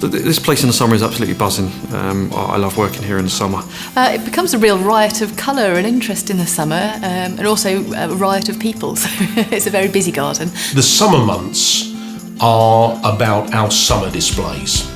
This place in the summer is absolutely buzzing. I love working here in the summer. It becomes a real riot of colour and interest in the summer, and also a riot of people, so it's a very busy garden. The summer months are about our summer displays.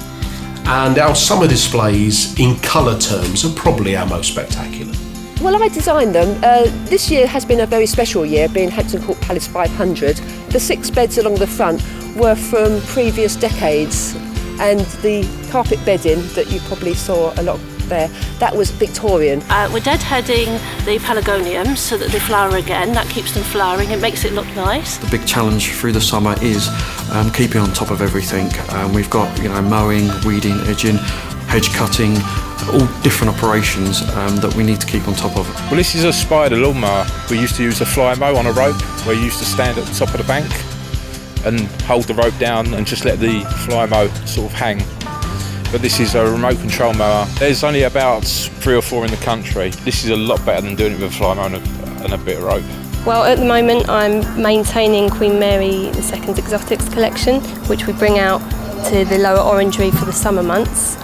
And our summer displays, in colour terms, are probably our most spectacular. Well, I designed them. This year has been a very special year, being Hampton Court Palace 500. The 6 beds along the front were from previous decades, and the carpet bedding that you probably saw a lot there, that was Victorian. We're deadheading the pelargoniums so that they flower again. That keeps them flowering, it makes it look nice. The big challenge through the summer is keeping on top of everything. We've got mowing, weeding, edging, hedge cutting, all different operations that we need to keep on top of. Well, this is a spider lawnmower. We used to use a fly mow on a rope where you used to stand at the top of the bank and hold the rope down and just let the fly mow sort of hang. But this is a remote control mower. There's only about 3 or 4 in the country. This is a lot better than doing it with a fly mower and a bit of rope. Well, at the moment I'm maintaining Queen Mary II's exotics collection, which we bring out to the lower orangery for the summer months.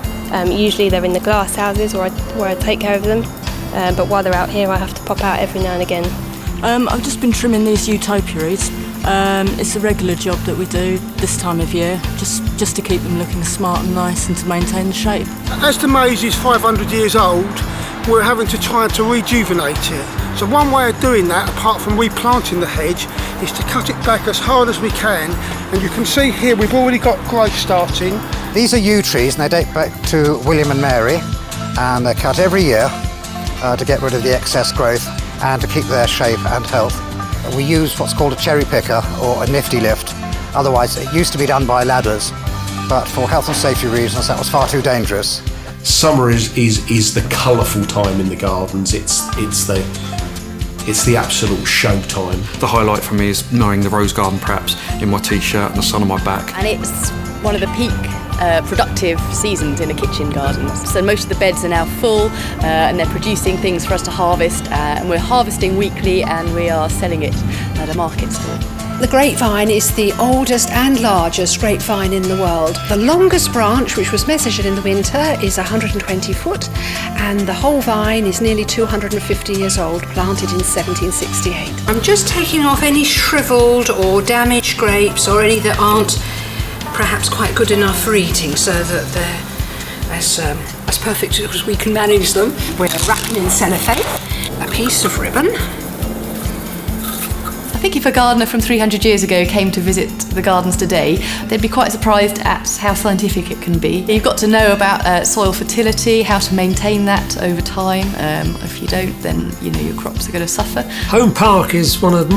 Usually they're in the glass houses where I take care of them, but while they're out here I have to pop out every now and again. I've just been trimming these Utopiaries. It's a regular job that we do this time of year, just to keep them looking smart and nice and to maintain the shape. As the maze is 500 years old, we're having to try to rejuvenate it. So one way of doing that, apart from replanting the hedge, is to cut it back as hard as we can. And you can see here we've already got growth starting. These are yew trees and they date back to William and Mary, and they're cut every year to get rid of the excess growth and to keep their shape and health. We use what's called a cherry picker or a nifty lift. Otherwise, it used to be done by ladders, but for health and safety reasons, that was far too dangerous. Summer is the colourful time in the gardens. It's the absolute show time. The highlight for me is mowing the rose garden perhaps in my t-shirt and the sun on my back. And it's one of the peak productive seasons in a kitchen garden. So most of the beds are now full and they're producing things for us to harvest, and we're harvesting weekly and we are selling it at a market stall. The grapevine is the oldest and largest grapevine in the world. The longest branch, which was measured in the winter, is 120 foot, and the whole vine is nearly 250 years old, planted in 1768. I'm just taking off any shriveled or damaged grapes or any that aren't perhaps quite good enough for eating, so that they're as perfect as we can manage them. We're wrapping in cellophane, a piece of ribbon. I think if a gardener from 300 years ago came to visit the gardens today, they'd be quite surprised at how scientific it can be. You've got to know about soil fertility, how to maintain that over time. If you don't, then your crops are going to suffer. Home Park is one of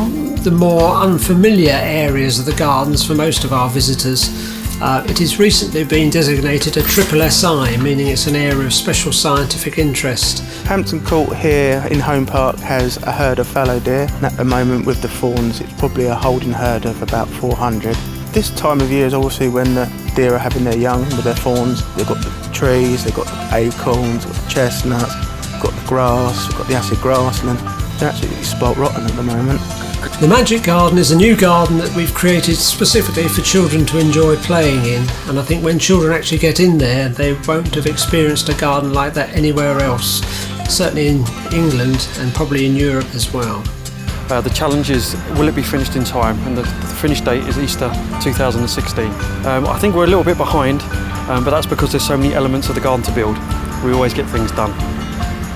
the more unfamiliar areas of the gardens for most of our visitors. It has recently been designated a SSSI, meaning it's an area of special scientific interest. Hampton Court here in Home Park has a herd of fallow deer, and at the moment with the fawns it's probably a holding herd of about 400. This time of year is obviously when the deer are having their young with their fawns. They've got the trees, they've got the acorns, they've got the chestnuts, they've got the grass, they've got the acid grassland. They're absolutely spot rotten at the moment. The Magic Garden is a new garden that we've created specifically for children to enjoy playing in, and I think when children actually get in there they won't have experienced a garden like that anywhere else, certainly in England and probably in Europe as well. The challenge is, will it be finished in time? And the finish date is Easter 2016. I think we're a little bit behind, but that's because there's so many elements of the garden to build. We always get things done,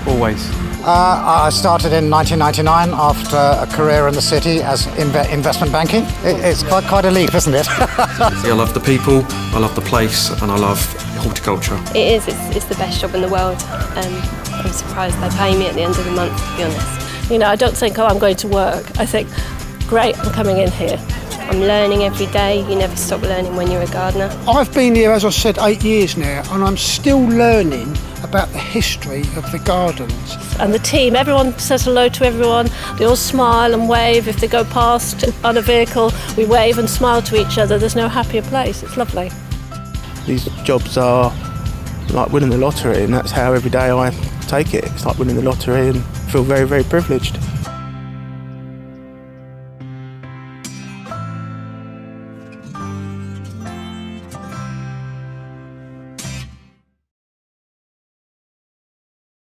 always. I started in 1999 after a career in the city as investment banking. It's quite a leap, isn't it? I love the people, I love the place, and I love horticulture. It is, it's the best job in the world. I'm surprised they pay me at the end of the month, to be honest. I don't think, I'm going to work. I think, great, I'm coming in here. I'm learning every day. You never stop learning when you're a gardener. I've been here, as I said, 8 years now, and I'm still learning about the history of the gardens. And the team, everyone says hello to everyone. They all smile and wave. If they go past on a vehicle, we wave and smile to each other. There's no happier place. It's lovely. These jobs are like winning the lottery, and that's how every day I take it. It's like winning the lottery and feel very, very privileged.